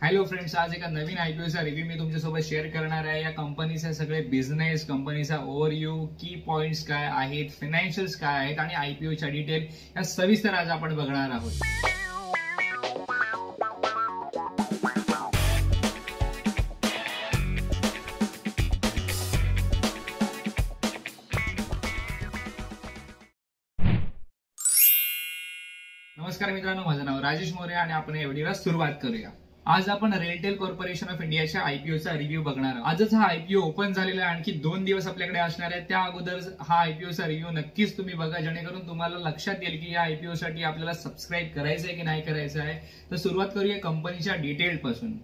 Hello friends, आज एका नवीन आयपीओचा review मी तुमच्यासोबत शेअर करणार आहे। या कंपनीचे सगळे बिझनेस, कंपनीचा ओव्हरव्ह्यू, की पॉइंट्स काय आहेत, फायनान्शियल्स काय आहेत आणि आयपीओच्या डिटेल या सविस्तर आज आपण बघणार आहोत। नमस्कार मित्रांनो, माझं नाव राजेश मोरे आणि आपण या व्हिडिओला सुरुवात करूया। आज आपण रेलटेल कॉर्पोरेशन ऑफ इंडियाच्या आयपीओचा रिव्ह्यू बघणार आहोत। आजच हा आयपीओ ओपन झालेला आहे, आणखी 2 दिवस आपल्याकडे असणार आहे। त्या अगोदर हा आयपीओचा रिव्ह्यू नक्कीच तुम्ही बघा, जेणेकरून तुम्हाला लक्षात येईल की या आयपीओ साठी आपल्याला सबस्क्राईब करायचं आहे की नाही करायचं आहे। तर सुरुवात करूया कंपनीच्या डिटेल पासून।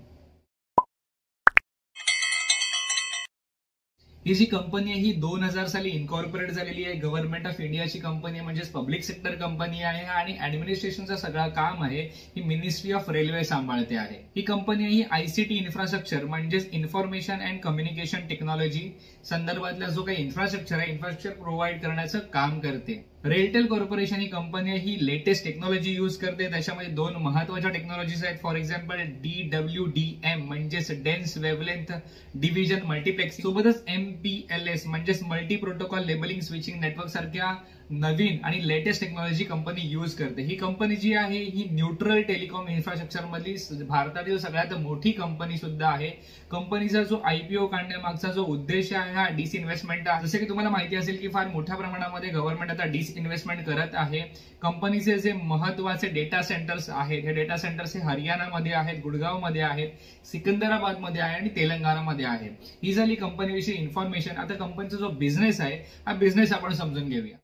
ही जी कंपनी आहे ही 2000 साली इनकॉर्पोरेट झालेली आहे। गव्हर्नमेंट ऑफ इंडियाची कंपनी आहे, म्हणजे पब्लिक सेक्टर कंपनी आहे आणि ऍडमिनिस्ट्रेशनचं सगळं काम आहे ही मिनिस्ट्री ऑफ रेल्वे सांभाळते आहे। ही कंपनी ही आयसीटी इन्फ्रास्ट्रक्चर म्हणजेच इन्फॉर्मेशन अँड कम्युनिकेशन टेक्नॉलॉजी संदर्भातला जो काही इन्फ्रास्ट्रक्चर आहे, इन्फ्रास्ट्रक्चर प्रोव्हाइड करण्याचं काम करते। रेलटेल कॉर्पोरेशन ही कंपनी ही लेटेस्ट टेक्नॉलॉजी यूज करते। त्याच्यामध्ये 2 महत्त्वाच्या टेक्नॉलॉजीज आहेत। फॉर एक्झाम्पल DWDM म्हणजेच डेन्स वेव्हलेंथ डिव्हिजन मल्टीप्लेक्स, सोबतच MPLS म्हणजेच multi protocol labelling switching network सारख्या नवीन आणि लेटेस्ट टेक्नॉलॉजी कंपनी यूज करते। ही कंपनी जी आहे ही न्यूट्रल टेलिकॉम इन्फ्रास्ट्रक्चर मधली भारतातील सगळ्यात मोठी कंपनी सुद्धा आहे। कंपनीचा जो आयपीओ काढण्यामागचा जो उद्देश आहे हा डिसइन्व्हेस्टमेंट आहे। जसे की तुम्हाला माहिती असेल की फार मोठ्या प्रमाणामध्ये गव्हर्नमेंट आता डिसइन्व्हेस्टमेंट करत आहे। कंपनीचे जे महत्त्वाचे डेटा सेंटर्स आहेत, हे डेटा सेंटर्स हे हरियाणामध्ये आहेत, गुडगावमध्ये आहेत, सिकंदराबादमध्ये आहे आणि तेलंगणामध्ये आहे। ही झाली कंपनीविषयी इन्फॉर्मेशन। आता कंपनीचा जो बिझनेस आहे हा बिझनेस आपण समजून घेऊया।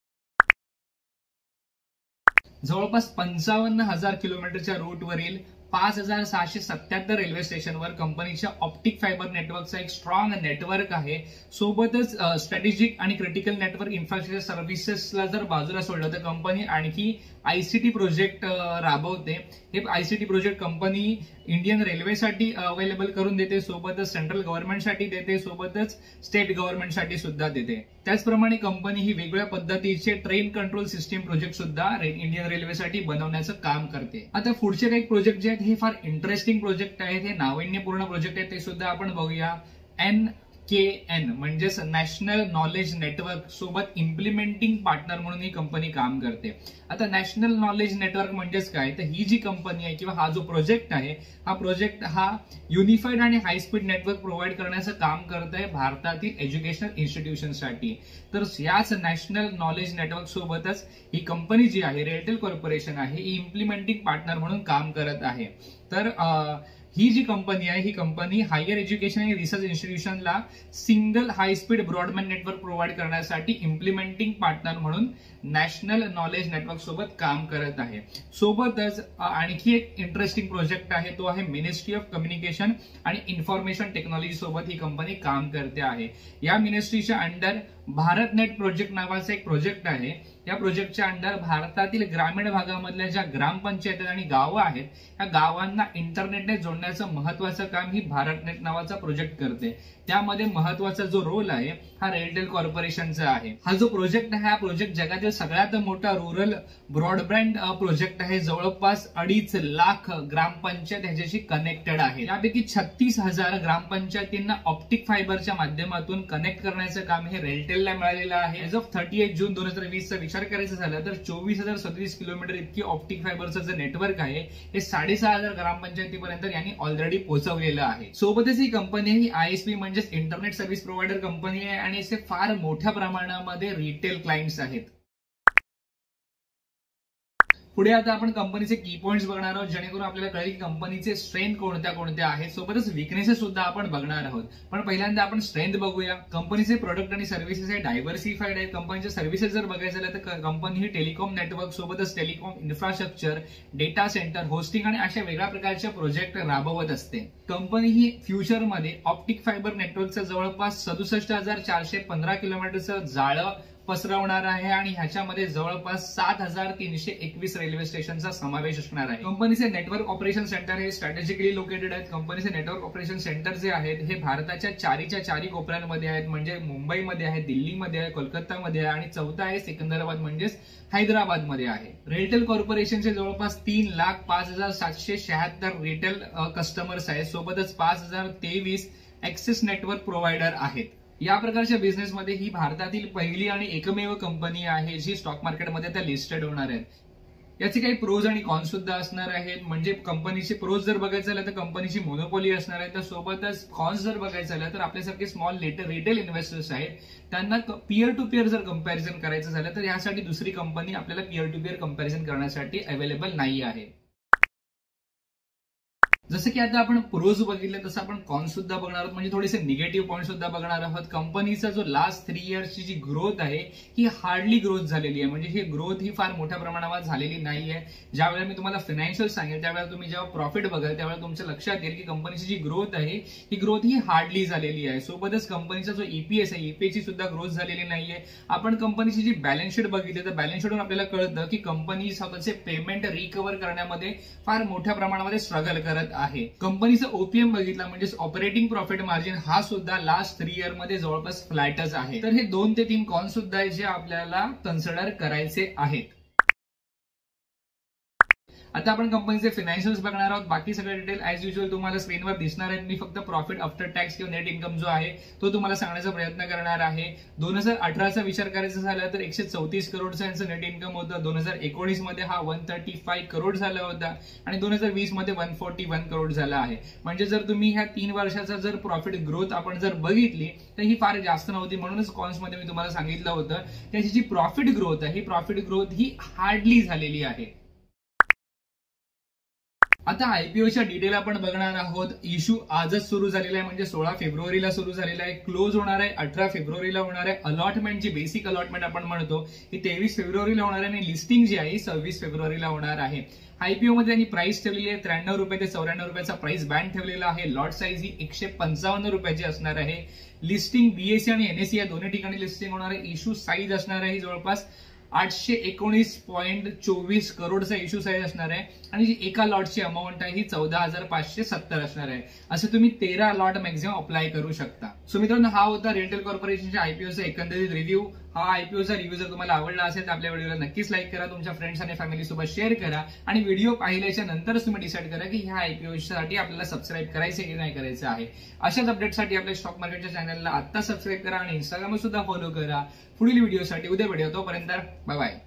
जवळपास 55,000 किलोमीटरच्या रूटवरील 5,677 रेल्वे स्टेशनवर कंपनीच्या ऑप्टिक फायबर नेटवर्कचा एक स्ट्रॉंग नेटवर्क आहे। सोबतच स्ट्रॅटेजिक आणि क्रिटिकल नेटवर्क इन्फ्रास्ट्रक्चर सर्व्हिसेसला जर बाजूला सोडलं तर कंपनी आणखी आयसीटी प्रोजेक्ट राबवते। हे आयसीटी प्रोजेक्ट कंपनी इंडियन रेल्वेसाठी अवेलेबल करून देते, सोबतच सेंट्रल गव्हर्नमेंटसाठी देते, सोबतच स्टेट गव्हर्नमेंटसाठी सुद्धा देते। त्याचप्रमाणे कंपनी ही वेगवेगळ्या पद्धतीचे ट्रेन कंट्रोल सिस्टीम प्रोजेक्ट सुद्धा इंडियन रेल्वेसाठी बनवण्याचं काम करते। आता पुढचे काही प्रोजेक्ट जे आहेत हे फार इंटरेस्टिंग प्रोजेक्ट आहेत, हे नाविन्यपूर्ण प्रोजेक्ट आहेत, ते सुद्धा आपण बघूया। NKN म्हणजेच नॅशनल नॉलेज नेटवर्क सोबत इम्प्लिमेंटिंग पार्टनर म्हणून ही कंपनी काम करते। आता नॅशनल नॉलेज नेटवर्क म्हणजेच काय, तर ही जी कंपनी आहे किंवा हा जो प्रोजेक्ट आहे, हा प्रोजेक्ट हा युनिफाईड आणि हाय स्पीड नेटवर्क प्रोव्हाइड करण्याचं काम करत आहे भारतातील एज्युकेशनल इन्स्टिट्यूशनसाठी। तर याच नॅशनल नॉलेज नेटवर्क सोबतच ही कंपनी जी आहे रेलटेल कॉर्पोरेशन आहे ही इम्प्लिमेंटिंग पार्टनर म्हणून काम करत आहे। तर ही जी कंपनी आहे ही कंपनी हायर एज्युकेशन आणि रिसर्च इन्स्टिट्यूशनला single high speed broadband network provide करण्यासाठी इम्प्लिमेंटिंग पार्टनर म्हणून नॅशनल नॉलेज नेटवर्क सोबत काम करत आहे। सोबतच आणखी एक इंटरेस्टिंग प्रोजेक्ट आहे, तो आहे मिनिस्ट्री ऑफ कम्युनिकेशन आणि इन्फॉर्मेशन टेक्नॉलॉजी सोबत ही कंपनी काम करते आहे। या मिनिस्ट्रीच्या अंडर भारत नेट प्रोजेक्ट नावाचा एक प्रोजेक्ट आहे। या प्रोजेक्टच्या अंडर भारतातील ग्रामीण भागामधल्या ज्या ग्रामपंचायत आणि गावं आहेत, या गावांना इंटरनेटने जोडण्याचं महत्वाचं काम ही भारत नेट नावाचा प्रोजेक्ट करते। त्यामध्ये महत्वाचा जो रोल आहे हा रेलटेल कॉर्पोरेशनचा आहे। हा जो प्रोजेक्ट आहे, हा प्रोजेक्ट जगातील सगळ्यात मोठा रुरल ब्रॉडबँड प्रोजेक्ट आहे। जवळपास 2.5 लाख ग्रामपंचायत ह्याच्याशी कनेक्टेड आहे। यापैकी 36,000 ग्रामपंचायतींना ऑप्टिक फायबरच्या माध्यमातून कनेक्ट करण्याचं काम हे रेलटेलला मिळालेलं आहे। एज ऑफ 31 जून 2020 चा विचार करायचा झाला तर 24,037 किलोमीटर इतकी ऑप्टिक फायबरचं जे नेटवर्क आहे हे 6,500 ग्रामपंचायतीपर्यंत यांनी ऑलरेडी पोहोचवलेलं आहे। सोबतच ही कंपनी ही ISP म्हणजे इंटरनेट सर्व्हिस प्रोव्हायडर कंपनी आहे आणि असे फार मोठ्या प्रमाणामध्ये रिटेल क्लायंट्स आहेत। पुढे आता आपण कंपनीचे की पॉइंट्स बघणार आहोत, जेणेकरून आपल्याला कळेल की कंपनीचे स्ट्रेंथ कोणत्या कोणत्या आहेत, सोबतच विकनेसेस सुद्धा आपण बघणार आहोत। पण पहिल्यांदा आपण स्ट्रेंथ बघूया। कंपनीचे प्रोडक्ट आणि सर्व्हिसेस हे डायव्हर्सिफाईड आहेत। कंपनीचे सर्व्हिसेस जर बघायचं झालं तर कंपनी ही टेलिकॉम नेटवर्क सोबतच telecom infrastructure, data centre, hosting आणि अशा वेगळ्या प्रकारचे प्रोजेक्ट राबवत असते। कंपनी ही फ्युचरमध्ये ऑप्टिक फायबर नेटवर्कचं जवळपास 67,415 किलोमीटरचं जाळं पसरवणार आहे आणि ह्याच्यामध्ये जवळपास 7,321 रेल्वे स्टेशनचा समावेश असणार आहे. कंपनीचे नेटवर्क ऑपरेशन सेंटर हे स्ट्रॅटेजिकली लोकेटेड आहेत. कंपनीचे नेटवर्क ऑपरेशन सेंटर जे आहेत हे भारताच्या चारी कोपऱ्यांमध्ये आहेत, म्हणजे मुंबईमध्ये आहे, दिल्लीमध्ये आहे, कोलकातामध्ये आहे आणि चौथा आहे सिकंदराबाद म्हणजेच हैदराबादमध्ये आहे. रेटेल कॉर्पोरेशनचे जवळपास 3,05,776 रिटेल कस्टमर्स आहेत, सोबतच 5,023 ऍक्सेस नेटवर्क प्रोव्हायडर आहेत. या प्रकारच्या बिझनेसमध्ये ही भारतातील पहिली आणि एकमेव कंपनी आहे जी स्टॉक मार्केटमध्ये त्या लिस्टेड होणार आहेत. याचे काही प्रोज आणि कॉन्स सुद्धा असणार आहेत. म्हणजे कंपनीचे प्रोज जर बघायचं झालं तर कंपनीची मोनोपोली असणार आहे, तर सोबतच कॉन्स जर बघायचं झालं तर आपल्यासारखे स्मॉल रिटेल इन्व्हेस्टर्स आहेत त्यांना पीअर टू पीअर जर कंपॅरिझन करायचं झालं तर यासाठी दुसरी कंपनी आपल्याला पीअर टू पीअर कंपॅरिझन करण्यासाठी अवेलेबल नाही आहे. जसं की आता आपण प्रोज बघितले तसं आपण कॉन्स सुद्धा बघणार आहोत, म्हणजे थोडेसे निगेटिव्ह पॉईंट सुद्धा बघणार आहोत. कंपनीचा जो लास्ट 3 इयर्सची जी ग्रोथ आहे ही हार्डली ग्रोथ झालेली आहे, म्हणजे ही ग्रोथ ही फार मोठ्या प्रमाणावर झालेली नाहीये. ज्यावेळेला मी तुम्हाला फायनान्शियल सांगेल त्यावेळेला तुम्ही जेव्हा प्रॉफिट बघाल त्यावेळेला तुमच्या लक्षात येईल की कंपनीची जी ग्रोथ आहे ही ग्रोथ ही हार्डली झालेली आहे. सोबतच कंपनीचा जो ईपीएस आहे ईपीएसची सुद्धा ग्रोथ झालेली नाहीये. आपण कंपनीची जी बॅलन्स शीट बघितली तर बॅलन्स शीटवरून आपल्याला कळतं की कंपनी स्वतःचे पेमेंट रिकव्हर करण्यामध्ये फार मोठ्या प्रमाणामध्ये स्ट्रगल करत आहे. कंपनीचा ओपीएम बघितला म्हणजे ऑपरेटिंग प्रॉफिट मार्जिन हा सुद्धा लास्ट 3 इयर मध्ये जवळपास फ्लॅटच आहे. तर हे 2 ते 3 कॉन्स सुद्धा आहे जे आपल्याला कन्सिडर करायचे आहेत. आता आपण कंपनीचे फायनान्शियल्स बघणार आहोत. बाकी सगळे डिटेल ऍज युजुअल तुम्हाला स्क्रीनवर दिसणार आहेत. मी फक्त प्रॉफिट आफ्टर टॅक्स किंवा नेट इन्कम जो आहे तो तुम्हाला सांगण्याचा प्रयत्न करणार आहे. 2018चा विचार करायचा झाला तर 134 करोडचा यांचं नेट इन्कम होतं. 2019 मध्ये हा 135 करोड झाला होता आणि 2020 मध्ये 141 करोड झाला आहे. म्हणजे जर तुम्ही ह्या 3 वर्षाचा जर प्रॉफिट ग्रोथ आपण जर बघितली तर ही फार जास्त नव्हती. म्हणूनच कॉन्स मध्ये मी तुम्हाला सांगितलं होतं त्याची जी प्रॉफिट ग्रोथ आहे ही प्रॉफिट ग्रोथ ही हार्डली झालेली आहे. आता आयपीओच्या डिटेल आपण बघणार आहोत. इश्यू आजच सुरू झालेला आहे, म्हणजे 16 फेब्रुवारीला सुरू झालेला आहे. क्लोज होणार आहे 18 फेब्रुवारीला होणार आहे. अलॉटमेंट जी बेसिक अलॉटमेंट आपण म्हणतो ही 23 फेब्रुवारीला होणार आहे आणि लिस्टिंग जी आहे 26 फेब्रुवारीला होणार आहे. आयपीओ मध्ये त्यांनी प्राइस ठेवलेली आहे 93 रुपये ते 94 रुपयाचा प्राइस बँड ठेवलेला आहे. लॉट साईज ही 155 रुपयाची असणार आहे. लिस्टिंग बीएससी आणि एनएससी या दोन्ही ठिकाणी लिस्टिंग होणार आहे. इश्यू साईज असणार आहे जवळपास 819.24 करोडचा इश्यू साईज असणार आहे आणि जी एका लॉटची अमाऊंट आहे ही 14,570 असणार आहे. असं तुम्ही 13 लॉट मॅक्झिमम अप्लाय करू शकता. सो मित्रांनो हा होता रेटेल कॉर्पोरेशनच्या आयपीओचा एकंदरीत रिव्ह्यू. हा आयपीओचा रिव्ह्यू जर तुम्हाला आवडला असेल तर आपल्या व्हिडिओला नक्कीच लाईक करा, तुमच्या फ्रेंड्स आणि फॅमिली सोबत शेअर करा आणि व्हिडिओ पाहिल्याच्या नंतरच तुम्ही डिसाईड करा की ह्या आयपीओसाठी आपल्याला सबस्क्राईब करायचे की नाही करायचं आहे. अशाच अपडेटसाठी आपल्या स्टॉक मार्केटच्या चॅनलला आता सबस्क्राईब करा आणि इंस्टाग्रामवर सुद्धा फॉलो करा. पुढील व्हिडिओसाठी उद्या भेटूया. तोपर्यंत बाय बाय.